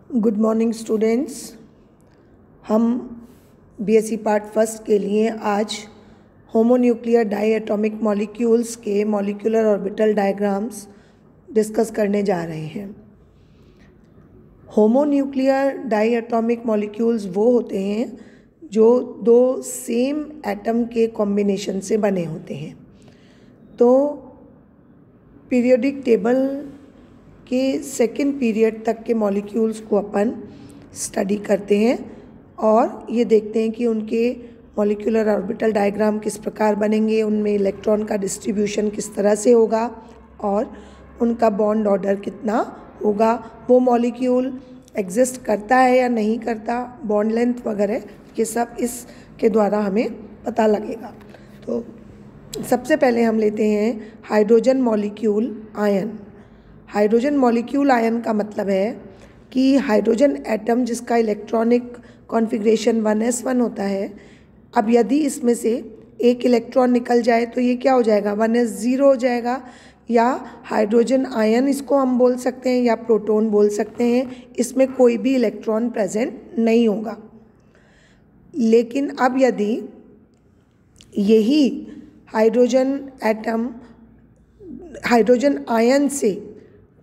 Good morning students. हम BSc part first के लिए आज होमोन्यूक्लियर डाई एटॉमिक मॉलिक्यूल्स के मॉलिक्यूलर ऑर्बिटल डायग्राम्स डिस्कस करने जा रहे हैं। होमोन्यूक्लियर डाई एटॉमिक मॉलिक्यूल्स वो होते हैं जो दो सेम एटम के कॉम्बिनेशन से बने होते हैं। तो पीरियोडिक टेबल के सेकेंड पीरियड तक के मॉलिक्यूल्स को अपन स्टडी करते हैं और ये देखते हैं कि उनके मॉलिक्यूलर ऑर्बिटल डायग्राम किस प्रकार बनेंगे, उनमें इलेक्ट्रॉन का डिस्ट्रीब्यूशन किस तरह से होगा और उनका बॉन्ड ऑर्डर कितना होगा, वो मॉलिक्यूल एग्जिस्ट करता है या नहीं करता, बॉन्ड लेंथ वगैरह ये सब इसके द्वारा हमें पता लगेगा। तो सबसे पहले हम लेते हैं hydrogen molecule ion. Hydrogen molecule ion का मतलब है कि हाइड्रोजन एटम जिसका इलेक्ट्रॉनिक कॉन्फ़िगरेशन 1s1 होता है, अब यदि इसमें से एक इलेक्ट्रॉन निकल जाए तो ये क्या हो जाएगा, 1s0 हो जाएगा, या हाइड्रोजन आयन इसको हम बोल सकते हैं या प्रोटॉन बोल सकते हैं। इसमें कोई भी इलेक्ट्रॉन प्रेजेंट नहीं होगा। लेकिन अब यदि यही हाइड्रोजन एटम हाइड्रोजन आयन से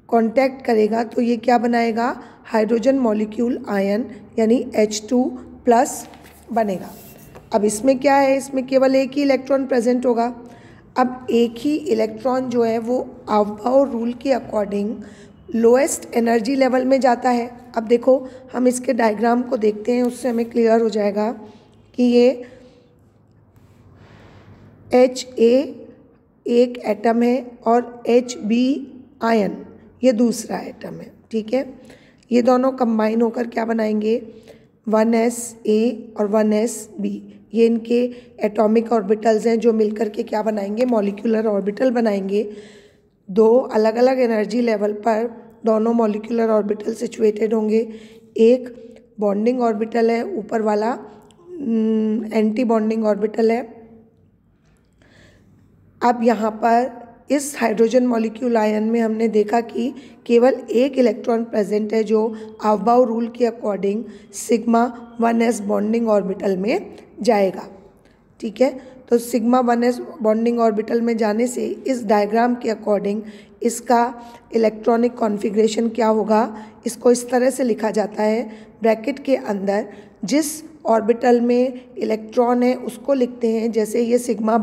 कांटेक्ट करेगा तो ये क्या बनाएगा, हाइड्रोजन मॉलिक्यूल आयन यानी H2+ बनेगा। अब इसमें क्या है, इसमें केवल एक ही इलेक्ट्रॉन प्रेजेंट होगा। अब एक ही इलेक्ट्रॉन जो है वो अभाव रूल के अकॉर्डिंग लोएस्ट एनर्जी लेवल में जाता है। अब देखो हम इसके डायग्राम को देखते हैं, उससे हमें क्लियर हो जाएगा कि ये HA एक एटम है और HB आयन ये दूसरा एटम है। ठीक है, ये दोनों कंबाइन होकर क्या बनाएंगे, 1sA और 1sB। ये इनके एटॉमिक ऑर्बिटल्स हैं जो मिलकर के क्या बनाएंगे, मॉलिक्यूलर ऑर्बिटल बनाएंगे। दो अलग अलग एनर्जी लेवल पर दोनों मॉलिक्यूलर ऑर्बिटल सिचुएटेड होंगे। एक बॉन्डिंग ऑर्बिटल है, ऊपर वाला एंटी बॉन्डिंग ऑर्बिटल है। अब यहाँ पर इस हाइड्रोजन मॉलिक्यूल आयन में हमने देखा कि केवल एक इलेक्ट्रॉन प्रेजेंट है जो अभाव रूल के according sigma 1s bonding orbital में जाएगा। ठीक है, तो सिग्मा 1s बॉन्डिंग ऑर्बिटल में जाने से इस डायग्राम के अकॉर्डिंग इसका इलेक्ट्रॉनिक कॉन्फ़िगरेशन क्या होगा, इसको इस तरह से लिखा जाता है, ब्रैकेट के अंदर जिस ऑर्बिटल में इलेक्ट्रॉन है उसको लिखते हैं। जैसे ये सिग्मा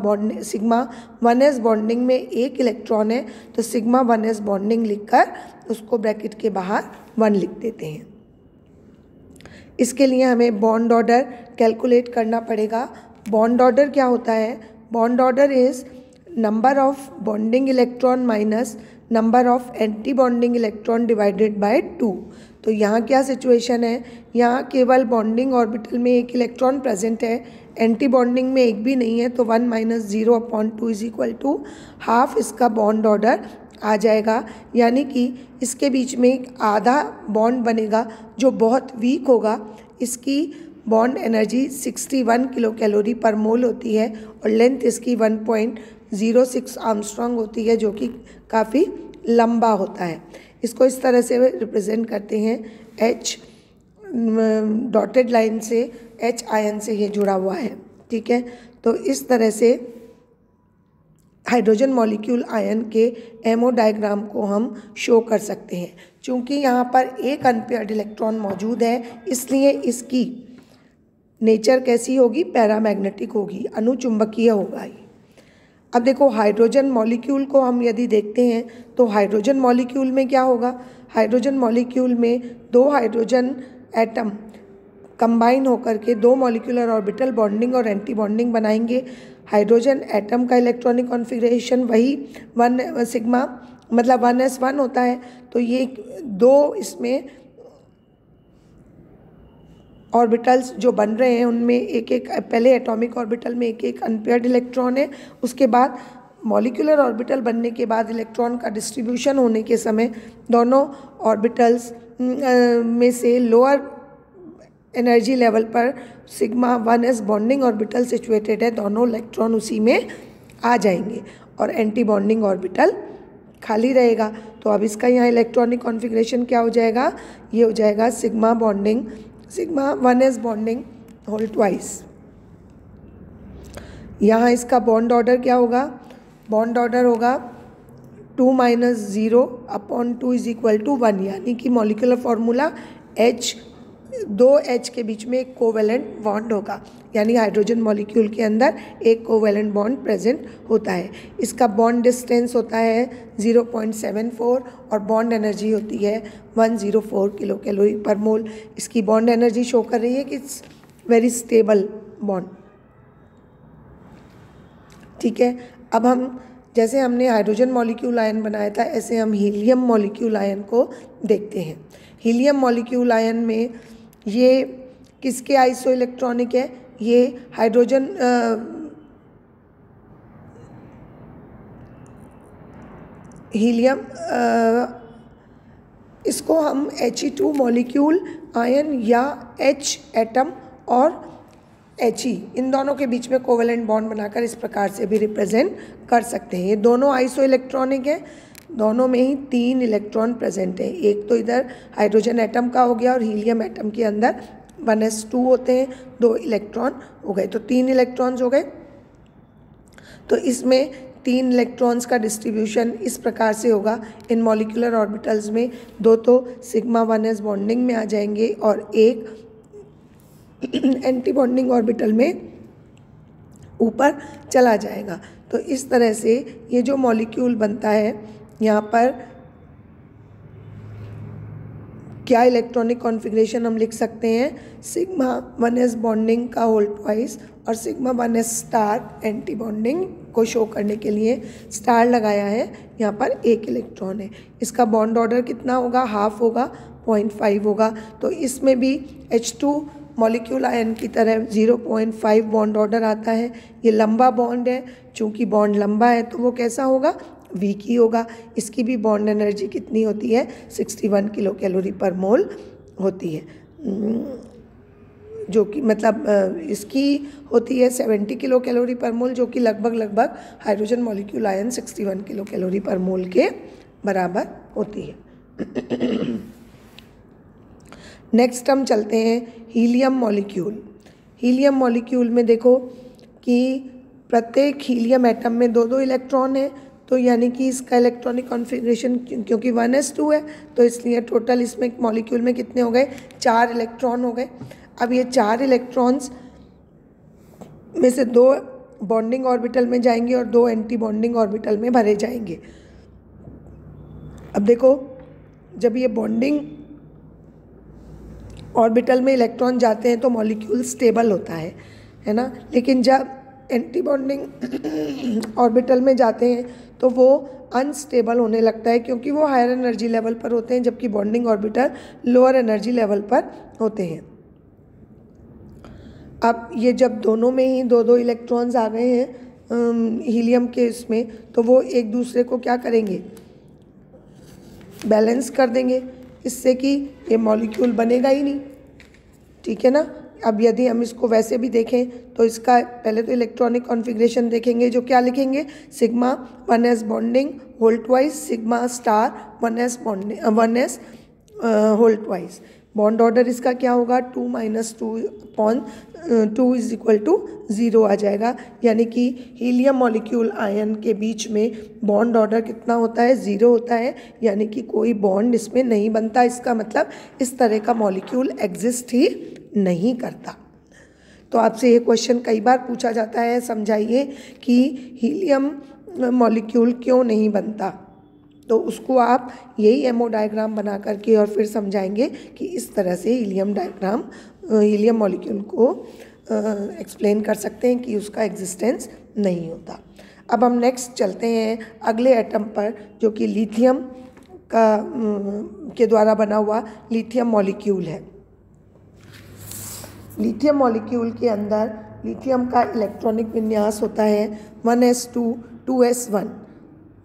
1s बॉन्डिंग में एक इलेक्ट्रॉन है तो सिग्मा 1s बॉन्डिंग लिखकर उसको ब्रैकेट के बाहर 1 लिख देते हैं। इसके लिए हमें बॉन्ड ऑर्डर कैलकुलेट करना पड़ेगा। बॉन्ड ऑर्डर क्या होता है, bond order is number of bonding electron minus number of anti bonding electron divided by 2। तो यहाँ क्या सिचुएशन है, यहाँ केवल बॉन्डिंग ऑर्बिटल में एक इलेक्ट्रॉन प्रेजेंट है, एंटी बॉन्डिंग में एक भी नहीं है, तो 1 - 0/2 = हाफ इसका बॉन्ड ऑर्डर आ जाएगा। यानी कि इसके बीच में एक आधा बॉन्ड बनेगा जो बहुत वीक होगा। इसकी बॉन्ड एनर्जी 61 किलो कैलोरी पर मोल होती है और लेंथ इसकी 1.06 आर्मस्ट्रॉन्ग होती है, जो कि काफ़ी लंबा होता है। इसको इस तरह से रिप्रेजेंट करते हैं, H डॉटेड लाइन से H आयन से ये जुड़ा हुआ है। ठीक है, तो इस तरह से हाइड्रोजन मॉलिक्यूल आयन के एमओ डायग्राम को हम शो कर सकते हैं। चूँकि यहाँ पर एक अनपेयर्ड इलेक्ट्रॉन मौजूद है, इसलिए इसकी नेचर कैसी होगी, पैरामैग्नेटिक होगी, अनुचुंबकीय होगा। अब देखो हाइड्रोजन मॉलिक्यूल को हम यदि देखते हैं तो हाइड्रोजन मॉलिक्यूल में क्या होगा, हाइड्रोजन मॉलिक्यूल में दो हाइड्रोजन एटम कंबाइन होकर के दो मॉलिक्यूलर ऑर्बिटल बॉन्डिंग और एंटी बॉन्डिंग बनाएंगे। हाइड्रोजन एटम का इलेक्ट्रॉनिक कॉन्फ़िगरेशन वही 1 सिग्मा मतलब 1s1 होता है। तो ये दो इसमें ऑर्बिटल्स जो बन रहे हैं उनमें एक एक पहले एटॉमिक ऑर्बिटल में एक एक अनपेयर्ड इलेक्ट्रॉन है। उसके बाद मॉलिक्यूलर ऑर्बिटल बनने के बाद इलेक्ट्रॉन का डिस्ट्रीब्यूशन होने के समय दोनों ऑर्बिटल्स में से लोअर एनर्जी लेवल पर sigma 1s bonding orbital situated है, दोनों इलेक्ट्रॉन उसी में आ जाएंगे और एंटी बॉन्डिंग ऑर्बिटल खाली रहेगा। तो अब इसका यहाँ इलेक्ट्रॉनिक कॉन्फ़िगरेशन क्या हो जाएगा, ये हो जाएगा sigma bonding, sigma 1s bonding whole twice. यहाँ इसका बॉन्ड ऑर्डर क्या होगा, बॉन्ड ऑर्डर होगा 2 - 0/2 = 1, यानी कि मॉलिक्यूलर फार्मूला H, 2 H के बीच में एक कोवेलेंट बॉन्ड होगा, यानी हाइड्रोजन मॉलिक्यूल के अंदर एक कोवेलेंट बॉन्ड प्रेजेंट होता है। इसका बॉन्ड डिस्टेंस होता है 0.74 और बॉन्ड एनर्जी होती है 104 किलो कैलोरी पर मोल। इसकी बॉन्ड एनर्जी शो कर रही है कि इट्स वेरी स्टेबल बॉन्ड। ठीक है, अब हम जैसे हमने हाइड्रोजन मॉलिक्यूल आयन बनाया था, ऐसे हम हीलियम मॉलिक्यूल आयन को देखते हैं। हीलियम मॉलिक्यूल आयन में ये किसके आइसो इलेक्ट्रॉनिक है, ये हाइड्रोजन हीलियम, इसको हम He2 मॉलिक्यूल आयन या H एटम और He, इन दोनों के बीच में कोवेलेंट बॉन्ड बनाकर इस प्रकार से भी रिप्रेजेंट कर सकते हैं। ये दोनों आइसो इलेक्ट्रॉनिक है, दोनों में ही 3 इलेक्ट्रॉन प्रेजेंट है। एक तो इधर हाइड्रोजन एटम का हो गया और हीलियम एटम के अंदर 1s2 होते हैं, 2 इलेक्ट्रॉन हो गए, तो 3 इलेक्ट्रॉन्स हो गए। तो इसमें 3 इलेक्ट्रॉन्स का डिस्ट्रीब्यूशन इस प्रकार से होगा। इन मॉलिक्यूलर ऑर्बिटल्स में 2 तो सिग्मा 1s बॉन्डिंग में आ जाएंगे और एक एंटी बॉन्डिंग ऑर्बिटल में ऊपर चला जाएगा। तो इस तरह से ये जो मॉलिक्यूल बनता है, यहाँ पर क्या इलेक्ट्रॉनिक कॉन्फ़िगरेशन हम लिख सकते हैं, सिग्मा 1s बॉन्डिंग का होल ट्वाइस और sigma 1s star anti bonding को शो करने के लिए स्टार लगाया है, यहाँ पर एक इलेक्ट्रॉन है। इसका बॉन्ड ऑर्डर कितना होगा, हाफ होगा, 0.5 होगा। तो इसमें भी H2 मॉलिक्यूल आयन की तरह 0.5 बॉन्ड ऑर्डर आता है। ये लंबा बॉन्ड है, चूँकि बॉन्ड लंबा है तो वो कैसा होगा, वीक ही होगा। इसकी भी बॉन्ड एनर्जी कितनी होती है, 61 किलो कैलोरी पर मोल होती है, जो कि मतलब इसकी होती है 70 किलो कैलोरी पर मोल, जो कि लगभग hydrogen molecule ion 61 kilo calorie पर मोल के बराबर होती है। नेक्स्ट हम चलते हैं हीलियम मॉलिक्यूल। हीलियम मॉलिक्यूल में देखो कि प्रत्येक हीलियम एटम में 2-2 इलेक्ट्रॉन है, तो यानी कि इसका इलेक्ट्रॉनिक कॉन्फ़िगरेशन क्योंकि 1s2 है तो इसलिए टोटल इसमें मॉलिक्यूल में कितने हो गए, 4 इलेक्ट्रॉन हो गए। अब ये 4 इलेक्ट्रॉन्स में से 2 बॉन्डिंग ऑर्बिटल में जाएंगे और 2 एंटी बॉन्डिंग ऑर्बिटल में भरे जाएंगे। अब देखो, जब ये बॉन्डिंग ऑर्बिटल में इलेक्ट्रॉन जाते हैं तो मॉलिक्यूल स्टेबल होता है ना, लेकिन जब एंटी बॉन्डिंग ऑर्बिटल में जाते हैं तो वो अनस्टेबल होने लगता है, क्योंकि वो हायर एनर्जी लेवल पर होते हैं जबकि bonding orbital lower energy level पर होते हैं। अब ये जब दोनों में ही 2-2 इलेक्ट्रॉन्स आ गए हैं हीलियम के इसमें, तो वो एक दूसरे को क्या करेंगे, बैलेंस कर देंगे, इससे कि ये मॉलिक्यूल बनेगा ही नहीं। ठीक है ना। अब यदि हम इसको वैसे भी देखें तो इसका पहले तो इलेक्ट्रॉनिक कॉन्फ़िगरेशन देखेंगे, जो क्या लिखेंगे, sigma 1s bonding whole twice, sigma star 1s bonding 1s whole twice. Bond order इसका क्या होगा, 2 - 2/2 = 0 आ जाएगा, यानी कि हीलियम मॉलिक्यूल आयन के बीच में बॉन्ड ऑर्डर कितना होता है, 0 होता है, यानी कि कोई बॉन्ड इसमें नहीं बनता। इसका मतलब इस तरह का मॉलिक्यूल एग्जिस्ट ही नहीं करता। तो आपसे ये क्वेश्चन कई बार पूछा जाता है, समझाइए कि हीलियम मॉलिक्यूल क्यों नहीं बनता, तो उसको आप यही एमओ डायग्राम बना करके और फिर समझाएंगे कि इस तरह से हीलियम मॉलिक्यूल को एक्सप्लेन कर सकते हैं कि उसका एग्जिस्टेंस नहीं होता। अब हम नेक्स्ट चलते हैं अगले एटम पर, जो कि लिथियम के द्वारा बना हुआ लिथियम मॉलिक्यूल है। लिथियम मॉलिक्यूल के अंदर लिथियम का इलेक्ट्रॉनिक विन्यास होता है 1s2 2s1,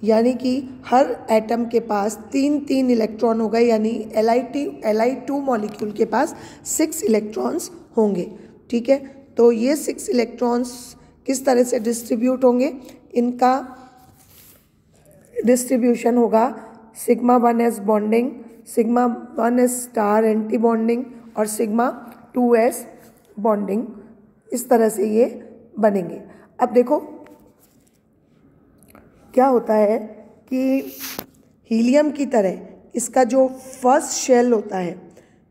यानी कि हर एटम के पास 3-3 इलेक्ट्रॉन हो गए, यानी Li2 मॉलिक्यूल के पास 6 इलेक्ट्रॉन्स होंगे। ठीक है, तो ये 6 इलेक्ट्रॉन्स किस तरह से डिस्ट्रीब्यूट होंगे, इनका डिस्ट्रीब्यूशन होगा sigma 1s bonding, sigma 1s star anti bonding और सिग्मा 2s बॉन्डिंग, इस तरह से ये बनेंगे। अब देखो क्या होता है कि हीलियम की तरह इसका जो फर्स्ट शेल होता है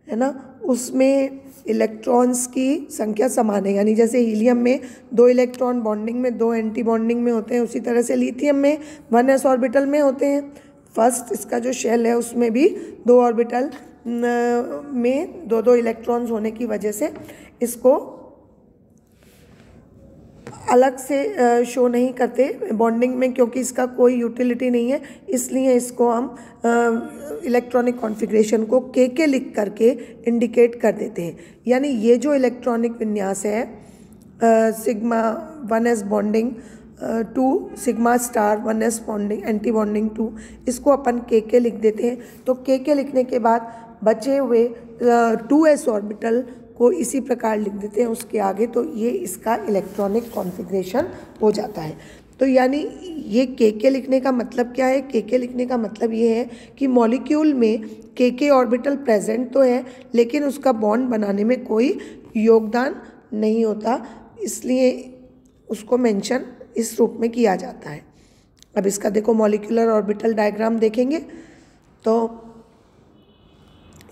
ना, उसमें इलेक्ट्रॉन्स की संख्या समान है, यानी जैसे हीलियम में 2 इलेक्ट्रॉन बॉन्डिंग में 2 एंटी बॉन्डिंग में होते हैं, उसी तरह से लिथियम में 1s ऑर्बिटल में होते हैं। फर्स्ट इसका जो शेल है उसमें भी 2 ऑर्बिटल में 2-2 इलेक्ट्रॉन्स होने की वजह से इसको अलग से शो नहीं करते बॉन्डिंग में, क्योंकि इसका कोई यूटिलिटी नहीं है, इसलिए इसको हम इलेक्ट्रॉनिक कॉन्फ़िगरेशन को के लिख करके इंडिकेट कर देते हैं। यानी ये जो इलेक्ट्रॉनिक विन्यास है sigma 1s bonding 2 sigma star 1s bonding anti bonding 2, इसको अपन के लिख देते हैं। तो के लिखने के बाद बचे हुए 2s ऑर्बिटल को इसी प्रकार लिख देते हैं उसके आगे, तो ये इसका इलेक्ट्रॉनिक कॉन्फ़िगरेशन हो जाता है। तो यानी ये के लिखने का मतलब क्या है? के लिखने का मतलब ये है कि मॉलिक्यूल में के ऑर्बिटल प्रेजेंट तो है, लेकिन उसका बॉन्ड बनाने में कोई योगदान नहीं होता, इसलिए उसको मेंशन इस रूप में किया जाता है। अब इसका देखो मॉलिक्यूलर ऑर्बिटल डायग्राम देखेंगे तो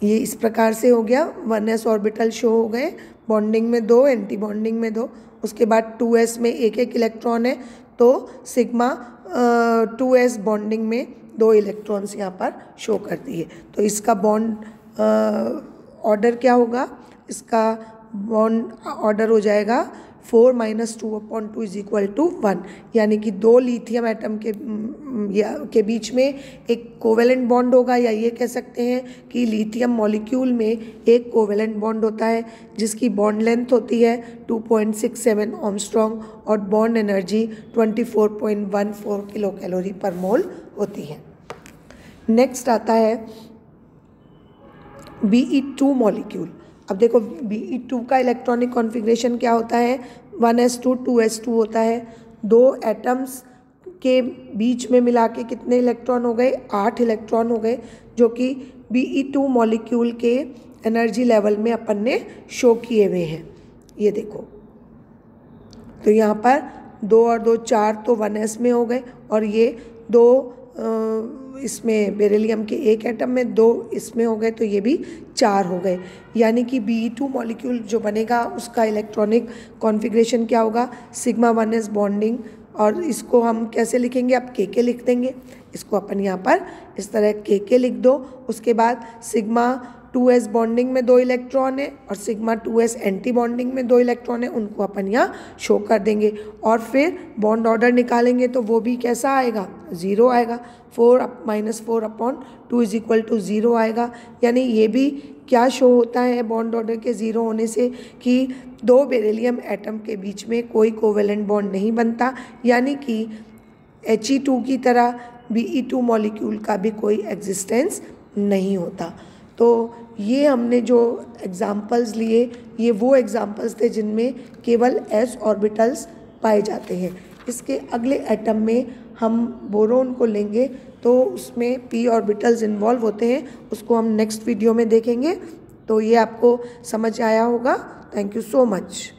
ये इस प्रकार से हो गया। 1s ऑर्बिटल शो हो गए, बॉन्डिंग में 2, एंटी बॉन्डिंग में 2, उसके बाद 2s में एक इलेक्ट्रॉन है, तो सिग्मा 2s बॉन्डिंग में 2 इलेक्ट्रॉन्स यहाँ पर शो करती है। तो इसका बॉन्ड ऑर्डर क्या होगा? इसका बॉन्ड ऑर्डर हो जाएगा 4 - 2/2 = 1, यानी कि 2 लिथियम एटम के बीच में एक कोवेलेंट बॉन्ड होगा, या ये कह सकते हैं कि लिथियम मॉलिक्यूल में एक कोवेलेंट बॉन्ड होता है जिसकी बॉन्ड लेंथ होती है 2.67 एंगस्ट्रॉम और बॉन्ड एनर्जी 24.14 किलो कैलोरी पर मोल होती है। नेक्स्ट आता है Be2 मॉलिक्यूल। अब देखो Be2 का इलेक्ट्रॉनिक कॉन्फ़िगरेशन क्या होता है? 1s2 2s2 होता है। 2 एटम्स के बीच में मिला के कितने इलेक्ट्रॉन हो गए? 8 इलेक्ट्रॉन हो गए, जो कि Be2 मॉलिक्यूल के एनर्जी लेवल में अपन ने शो किए हुए हैं। ये देखो, तो यहाँ पर 2 और 2 4 तो 1s में हो गए, और ये 2 इसमें बेरिलियम के एक एटम में 2 इसमें हो गए, तो ये भी 4 हो गए। यानी कि Be2 मॉलिक्यूल जो बनेगा उसका इलेक्ट्रॉनिक कॉन्फ़िगरेशन क्या होगा? सिग्मा 1s बॉन्डिंग, और इसको हम कैसे लिखेंगे? अब के लिख देंगे। इसको अपन यहाँ पर इस तरह के लिख दो। उसके बाद सिग्मा 2s बॉन्डिंग में 2 इलेक्ट्रॉन है और सिग्मा 2s एंटी बॉन्डिंग में 2 इलेक्ट्रॉन है, उनको अपन यहाँ शो कर देंगे। और फिर बॉन्ड ऑर्डर निकालेंगे तो वो भी कैसा आएगा? 0 आएगा। 4 - 4/2 = 0 आएगा। यानी ये भी क्या शो होता है बॉन्ड ऑर्डर के 0 होने से? कि 2 बेरिलियम एटम के बीच में कोई कोवेलेंट बॉन्ड नहीं बनता, यानी कि He2 की तरह Be2 मॉलिक्यूल का भी कोई एग्जिस्टेंस नहीं होता। तो ये हमने जो एग्ज़ाम्पल्स लिए, ये वो एग्ज़ाम्पल्स थे जिनमें केवल s ऑर्बिटल्स पाए जाते हैं। इसके अगले एटम में हम बोरोन को लेंगे तो उसमें p ऑर्बिटल्स इन्वॉल्व होते हैं, उसको हम नेक्स्ट वीडियो में देखेंगे। तो ये आपको समझ आया होगा। Thank you so much.